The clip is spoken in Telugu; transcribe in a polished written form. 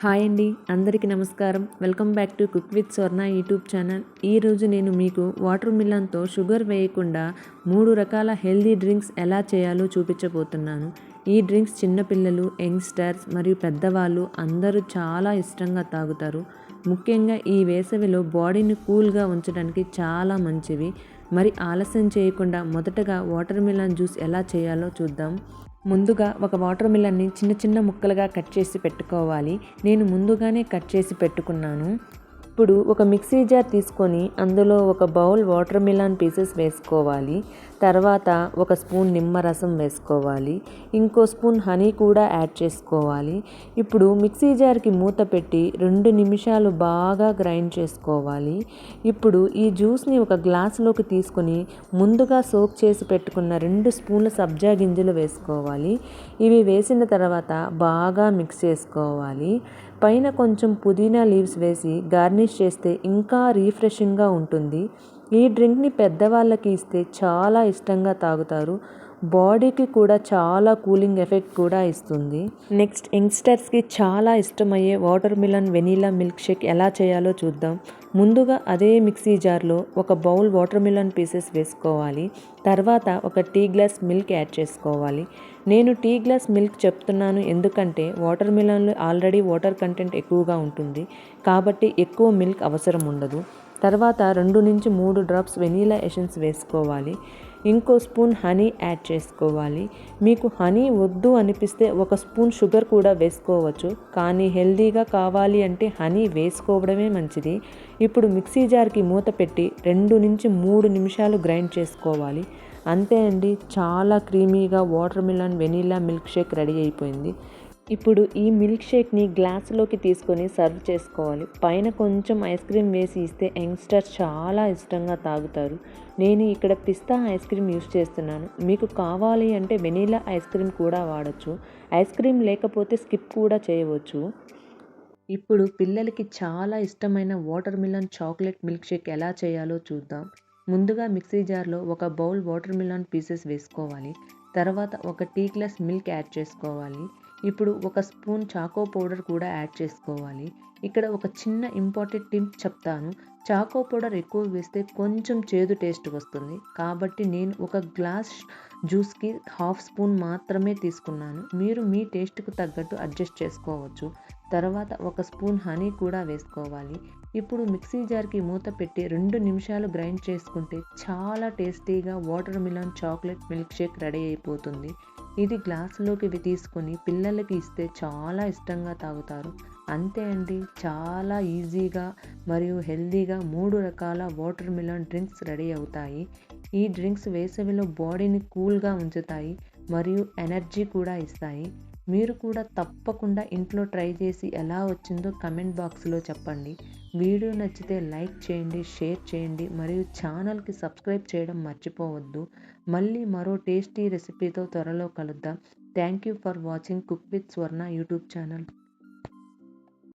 హాయ్ అండి, అందరికీ నమస్కారం. Welcome back to cook with Swarna YouTube channel. ఈరోజు నేను మీకు వాటర్ మిలన్తో షుగర్ వేయకుండా 3 రకాల హెల్దీ డ్రింక్స్ ఎలా చేయాలో చూపించబోతున్నాను. ఈ డ్రింక్స్ చిన్నపిల్లలు, యంగ్స్టర్స్ మరియు పెద్దవాళ్ళు అందరూ చాలా ఇష్టంగా తాగుతారు. ముఖ్యంగా ఈ వేసవిలో బాడీని కూల్గా ఉంచడానికి చాలా మంచివి. మరి ఆలస్యం చేయకుండా మొదటగా వాటర్ మిలన్ జ్యూస్ ఎలా చేయాలో చూద్దాం. ముందుగా ఒక వాటర్ మిలన్ని చిన్న చిన్న ముక్కలుగా కట్ చేసి పెట్టుకోవాలి. నేను ముందుగానే కట్ చేసి పెట్టుకున్నాను. ఇప్పుడు ఒక మిక్సీ జార్ తీసుకొని అందులో ఒక బౌల్ వాటర్ మిలన్ పీసెస్ వేసుకోవాలి. తర్వాత ఒక స్పూన్ నిమ్మరసం వేసుకోవాలి. ఇంకో స్పూన్ హనీ కూడా యాడ్ చేసుకోవాలి. ఇప్పుడు మిక్సీ జార్కి మూత పెట్టి 2 నిమిషాలు బాగా గ్రైండ్ చేసుకోవాలి. ఇప్పుడు ఈ జ్యూస్ని ఒక గ్లాసులోకి తీసుకొని ముందుగా సోక్ చేసి పెట్టుకున్న 2 స్పూన్ల సబ్జా గింజలు వేసుకోవాలి. ఇవి వేసిన తర్వాత బాగా మిక్స్ చేసుకోవాలి. పైన కొంచెం పుదీనా లీవ్స్ వేసి గార్నిష్ చేస్తే ఇంకా రీఫ్రెషింగ్గా ఉంటుంది. ఈ డ్రింక్ని పెద్దవాళ్ళకి ఇస్తే చాలా ఇష్టంగా తాగుతారు. బాడీకి కూడా చాలా కూలింగ్ ఎఫెక్ట్ కూడా ఇస్తుంది. నెక్స్ట్, యంగ్స్టర్స్కి చాలా ఇష్టమయ్యే watermelon vanilla milkshake ఎలా చేయాలో చూద్దాం. ముందుగా అదే మిక్సీ జార్లో ఒక బౌల్ వాటర్ మిలన్ పీసెస్ వేసుకోవాలి. తర్వాత ఒక టీ గ్లాస్ మిల్క్ యాడ్ చేసుకోవాలి. నేను టీ గ్లాస్ మిల్క్ చెప్తున్నాను ఎందుకంటే వాటర్ మిలన్లో ఆల్రెడీ వాటర్ కంటెంట్ ఎక్కువగా ఉంటుంది కాబట్టి ఎక్కువ మిల్క్ అవసరం ఉండదు. తర్వాత 2 నుంచి 3 డ్రాప్స్ వెనీలా ఎసెన్స్ వేసుకోవాలి. ఇంకో స్పూన్ హనీ యాడ్ చేసుకోవాలి. మీకు హనీ వద్దు అనిపిస్తే ఒక స్పూన్ షుగర్ కూడా వేసుకోవచ్చు, కానీ హెల్దీగా కావాలి అంటే హనీ వేసుకోవడమే మంచిది. ఇప్పుడు మిక్సీ జార్కి మూత పెట్టి 2 నుంచి 3 నిమిషాలు గ్రైండ్ చేసుకోవాలి. అంతే అండి, చాలా క్రీమీగా watermelon vanilla milkshake ready అయిపోయింది. ఇప్పుడు ఈ మిల్క్ షేక్ని గ్లాసులోకి తీసుకొని సర్వ్ చేసుకోవాలి. పైన కొంచెం ఐస్ క్రీమ్ వేసి ఇస్తే యంగ్స్టర్స్ చాలా ఇష్టంగా తాగుతారు. నేను ఇక్కడ పిస్తా ఐస్ క్రీమ్ యూస్ చేస్తున్నాను. మీకు కావాలి అంటే వెనీలా ఐస్ క్రీమ్ కూడా వాడచ్చు. ఐస్ క్రీమ్ లేకపోతే స్కిప్ కూడా చేయవచ్చు. ఇప్పుడు పిల్లలకి చాలా ఇష్టమైన water melon chocolate milk shake ఎలా చేయాలో చూద్దాం. ముందుగా మిక్సీ జార్లో ఒక బౌల్ వాటర్ మిలన్ పీసెస్ వేసుకోవాలి. తర్వాత ఒక టీ గ్లాస్ మిల్క్ యాడ్ చేసుకోవాలి. ఇప్పుడు ఒక స్పూన్ చాకో పౌడర్ కూడా యాడ్ చేసుకోవాలి. ఇక్కడ ఒక చిన్న ఇంపార్టెంట్ టిప్ చెప్తాను. చాకో పౌడర్ ఎక్కువ వేస్తే కొంచెం చేదు టేస్ట్ వస్తుంది. కాబట్టి నేను ఒక గ్లాస్ జ్యూస్కి 1/2 స్పూన్ మాత్రమే తీసుకున్నాను. మీరు మీ టేస్ట్కు తగ్గట్టు అడ్జస్ట్ చేసుకోవచ్చు. తర్వాత ఒక స్పూన్ హనీ కూడా వేసుకోవాలి. ఇప్పుడు మిక్సీ జార్కి మూత పెట్టి 2 నిమిషాలు గ్రైండ్ చేసుకుంటే చాలా టేస్టీగా water melon chocolate milk shake ready అయిపోతుంది. ఇది గ్లాసులోకి తీసుకొని పిల్లలకి ఇస్తే చాలా ఇష్టంగా తాగుతారు. అంతే అండి, చాలా ఈజీగా మరియు హెల్దీగా 3 రకాల వాటర్ మిలన్ డ్రింక్స్ రెడీ అవుతాయి. ఈ డ్రింక్స్ వేసవిలో బాడీని కూల్గా ఉంచుతాయి మరియు ఎనర్జీ కూడా ఇస్తాయి. మీరు కూడా తప్పకుండా ఇంట్లో ట్రై చేసి ఎలా వచ్చిందో కమెంట్ బాక్స్లో చెప్పండి. వీడియో నచ్చితే లైక్ చేయండి, షేర్ చేయండి మరియు ఛానల్కి సబ్స్క్రైబ్ చేయడం మర్చిపోవద్దు. మళ్ళీ మరో టేస్టీ రెసిపీతో త్వరలో కలుద్దాం. Thank you for watching cook with Swarna YouTube channel.